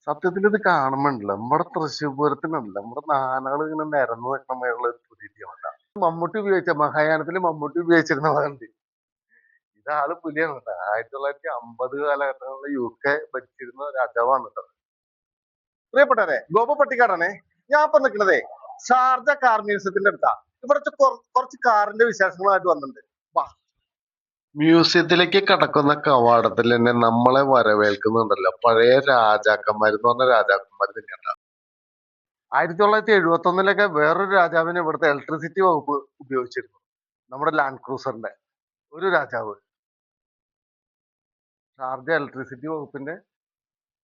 സത്യത്തിൽ ഇത് കാണുമ്പോണ്ടല്ലോ നമ്മുടെ തൃശ്ശൂർ പൂരത്തിനല്ല നമ്മുടെ നാനകൾ ഇങ്ങനെ നിരന്ന് നിൽക്കണമായുള്ള ഒരു പ്രതീതിയാണ്. മമ്മൂട്ടി ഉപയോഗിച്ച മഹായാനത്തിൽ മമ്മൂട്ടി ഉപയോഗിച്ചിരുന്ന വണ്ടി. ഇതാള് പുലിയാണ് കേട്ടോ. 1950 കാലഘട്ടങ്ങളിൽ UK ഭരിച്ചിരുന്ന രാജാവാണ് കേട്ടോ. പ്രിയപ്പെട്ടവരെ, ഗോപ പട്ടിക്കാടാണേ. ഞാൻ ഇപ്പൊ നിൽക്കുന്നതേ ഷാർജ കാർ മ്യൂസിയത്തിന്റെ അടുത്താ. ഇവിടുത്തെ കുറച്ച് കാറിന്റെ വിശേഷങ്ങളായിട്ട് വന്നിട്ടുണ്ട്. വാ. മ്യൂസിയത്തിലേക്ക് കടക്കുന്ന കവാടത്തിൽ തന്നെ നമ്മളെ വരവേൽക്കുന്നുണ്ടല്ലോ പഴയ രാജാക്കന്മാരെന്ന് പറഞ്ഞ രാജാക്കന്മാർ തന്നെയാണ്. 1971 വേറൊരു രാജാവിനെ ഇവിടുത്തെ ഇലക്ട്രിസിറ്റി വകുപ്പ് ഉപയോഗിച്ചിരുന്നു. നമ്മുടെ ലാൻഡ് ക്രൂസറിന്റെ ഒരു രാജാവ് ഷാർജ ഇലക്ട്രിസിറ്റി വകുപ്പിന്റെ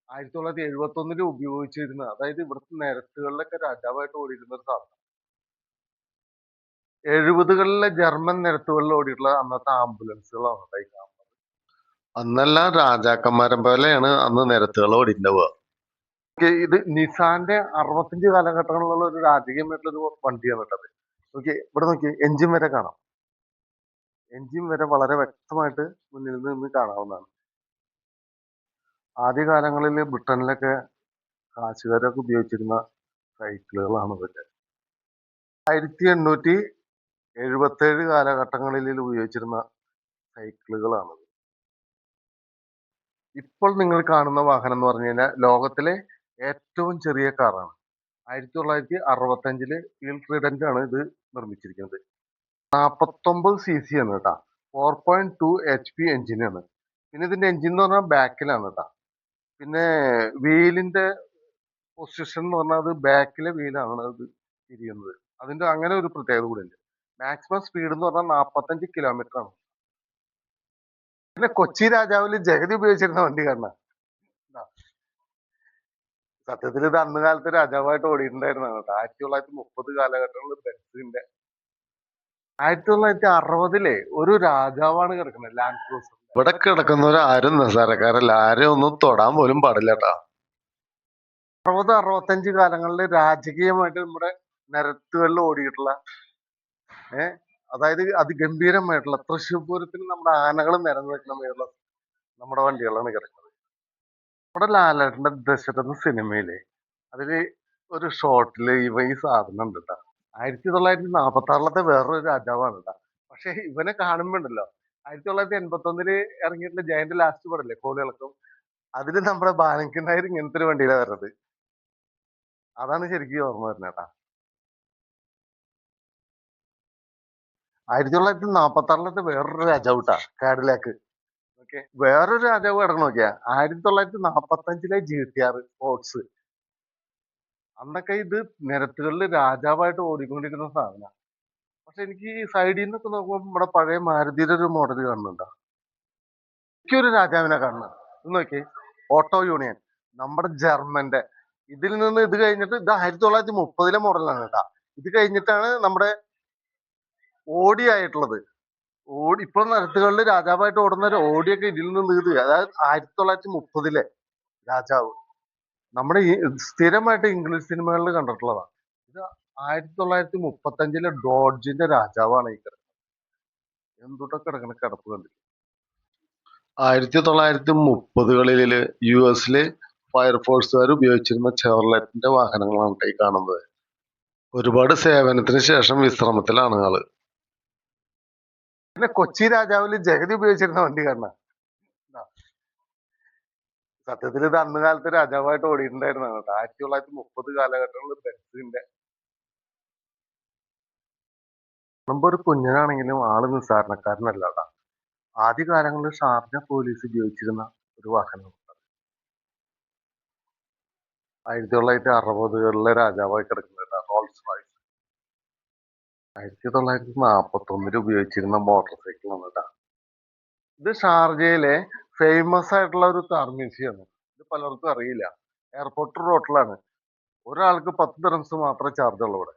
1971 ഉപയോഗിച്ചിരുന്ന, അതായത് ഇവിടുത്തെ നിരത്തുകളിലൊക്കെ രാജാവായിട്ട് ഓടിയിരുന്ന ഒരു സാധനം. 70കളിലെ ജർമ്മൻ നിരത്തുകളിൽ ഓടിയിട്ടുള്ള അന്നത്തെ ആംബുലൻസുകളാണ് ഉണ്ടായിരുന്നത്. അന്നെല്ലാം രാജാക്കന്മാരെ പോലെയാണ് അന്ന് നിരത്തുകൾ ഓടിണ്ടാവുക. ഇത് നിസാന്റെ 65 കാലഘട്ടങ്ങളിലുള്ള ഒരു രാജകീയമായിട്ടുള്ള ഒരു വണ്ടിയാണ് കേട്ടത്. നോക്കി ഇവിടെ നോക്കി, എഞ്ചിൻ വരെ കാണാം. എഞ്ചിൻ വരെ വളരെ വ്യക്തമായിട്ട് മുന്നിൽ നിന്ന് കാണാവുന്നതാണ്. ആദ്യകാലങ്ങളിൽ ബ്രിട്ടനിലൊക്കെ കാശുകാരൊക്കെ ഉപയോഗിച്ചിരുന്ന സൈക്കിളുകളാണ് ഇതൊക്കെ. 1877 കാലഘട്ടങ്ങളിൽ ഉപയോഗിച്ചിരുന്ന സൈക്കിളുകളാണ്. ഇപ്പോൾ നിങ്ങൾ കാണുന്ന വാഹനം എന്ന് പറഞ്ഞു കഴിഞ്ഞാൽ ലോകത്തിലെ ഏറ്റവും ചെറിയ കാറാണ്. 1965 ഫീൽ ട്രീഡന്റ് ആണ് ഇത് നിർമ്മിച്ചിരിക്കുന്നത്. 49 cc ആണ് കേട്ടാ. 4.2 HP എഞ്ചിനാണ്. പിന്നെ ഇതിന്റെ എഞ്ചിൻ എന്ന് പറഞ്ഞാൽ ബാക്കിലാണ് കേട്ടാ. പിന്നെ വീലിന്റെ പൊസിഷൻ എന്ന് പറഞ്ഞാൽ അത് ബാക്കിലെ വീലാണ് അത് തിരിയുന്നത്. അതിന്റെ അങ്ങനെ ഒരു പ്രത്യേകത കൂടെ ഉണ്ട്. മാക്സിമം സ്പീഡ് എന്ന് പറഞ്ഞാൽ 45 കിലോമീറ്റർ ആണ്. പിന്നെ കൊച്ചി രാജാവിൽ ജഗതി ഉപയോഗിച്ചിരുന്ന വണ്ടി കാണാം. സത്യത്തിൽ ഇത് അന്ന് കാലത്ത് രാജാവായിട്ട് ഓടിയിട്ടുണ്ടായിരുന്നതാണ് കേട്ടോ. 1930 കാലഘട്ടങ്ങളിൽ ബെൻസിന്റെ. 1960 ഒരു രാജാവാണ് കിടക്കുന്നത് ലാൻഡ് ക്രൂസർ. ഇവിടെ കിടക്കുന്നവർ ആരും നിസ്സാരക്കാരല്ല, ആരും ഒന്നും തൊടാൻ പോലും പാടില്ല കേട്ടാ. 65 കാലങ്ങളിൽ രാജകീയമായിട്ട് നമ്മുടെ നിരത്തുകളിൽ ഓടിയിട്ടുള്ള അതായത് അതിഗംഭീരമായിട്ടുള്ള തൃശ്ശൂർ പൂരത്തിന് നമ്മുടെ ആനകൾ നിരന്ന് വെക്കണമായിട്ടുള്ള നമ്മുടെ വണ്ടികളാണ് കിടക്കുന്നത്. നമ്മുടെ ലാലേട്ടന്റെ ദശരഥ സിനിമയില് അതില് ഒരു ഷോട്ടില് ഈ സാധനം ഉണ്ട് കേട്ടാ. 1946 വേറൊരു രാജാവാണ് കേട്ടാ. പക്ഷെ ഇവനെ കാണുമ്പോണ്ടല്ലോ 1981 ഇറങ്ങിയിട്ടുള്ള ജയന്റ് ലാസ്റ്റ് പടല്ലേ കോളിളക്കം, അതില് നമ്മുടെ ബാലങ്കൻ നായർ ഇങ്ങനത്തെ ഒരു വണ്ടിയിലാണ് വരുന്നത്. അതാണ് ശരിക്കും ഓർമ്മ വരുന്നത് കേട്ടാ. 1946 വേറൊരു രാജാവ് കേട്ടാ, കാഡിലാക്ക്. ഓക്കെ, വേറൊരു രാജാവ് കിടക്കണം നോക്കിയാ 1945 GTR സ്പോർട്സ്. അന്നൊക്കെ ഇത് നിരത്തുകളിൽ രാജാവായിട്ട് ഓടിക്കൊണ്ടിരിക്കുന്ന സാധനം. പക്ഷെ എനിക്ക് ഈ സൈഡിൽ നിന്നൊക്കെ നോക്കുമ്പോൾ നമ്മുടെ പഴയ മാരുതിയുടെ ഒരു മോഡൽ കാണുന്നുണ്ടോ? എനിക്കൊരു രാജാവിനെ കാണണം. ഇത് നോക്കി, ഓട്ടോ യൂണിയൻ, നമ്മുടെ ജർമ്മന്റെ. ഇതിൽ നിന്ന് ഇത് കഴിഞ്ഞിട്ട് ഇത് 1930 മോഡലാണ് കേട്ടാ. ഇത് കഴിഞ്ഞിട്ടാണ് നമ്മുടെ ഓടി ആയിട്ടുള്ളത്. ഓടി ഇപ്പോൾ നിരത്തുകളിൽ രാജാവായിട്ട് ഓടുന്ന ഒരു ഓടിയൊക്കെ ഇതിൽ നിന്ന് ഇത്, അതായത് 1930 രാജാവ്. നമ്മുടെ ഈ സ്ഥിരമായിട്ട് ഇംഗ്ലീഷ് സിനിമകളിൽ കണ്ടിട്ടുള്ളതാണ്. ഇത് 1935 ഡോഡ്ജിന്റെ രാജാവാണ് ഈ കിടക്കുന്നത്. എന്തുട്ടൊക്കെ കിടക്കണ കിടപ്പ് കണ്ടില്ല. 1930 US ഫയർഫോഴ്സുകാർ ഉപയോഗിച്ചിരുന്ന ചെവർലെറ്റിന്റെ വാഹനങ്ങളാണ് ഈ കാണുന്നത്. ഒരുപാട് സേവനത്തിന് ശേഷം വിശ്രമത്തിലാണ് ആള്. പിന്നെ കൊച്ചി രാജാവിൽ ജഗതി ഉപയോഗിച്ചിരുന്ന വണ്ടി കാണാം. സത്യത്തിൽ ഇത് അന്ന് കാലത്ത് രാജാവായിട്ട് ഓടിയിട്ടുണ്ടായിരുന്നതാണ് കേട്ടോ. 1930 കാലഘട്ടങ്ങളിൽ ബെൻസിന്റെ. മുമ്പ് ഒരു കുഞ്ഞനാണെങ്കിലും ആള് നിസ്സാരണക്കാരനല്ല കേട്ടാ. ആദ്യകാലങ്ങളിൽ ഷാർജ പോലീസ് ഉപയോഗിച്ചിരുന്ന ഒരു വാഹനം. 1960 രാജാവായി കിടക്കുന്നത് റോൾസ് റോയ്സ്. 1941 ഉപയോഗിച്ചിരുന്ന മോട്ടോർ സൈക്കിളാണ് കേട്ടാ. ഇത് ഷാർജയിലെ ഫേമസ് ആയിട്ടുള്ള ഒരു കാർ മ്യൂസിയമാണ്. ഇത് പലർക്കും അറിയില്ല. എയർപോർട്ട് റോട്ടിലാണ്. ഒരാൾക്ക് 10 ദിർഹംസ് മാത്രമേ ചാർജ് ഉള്ളൂ ഇവിടെ.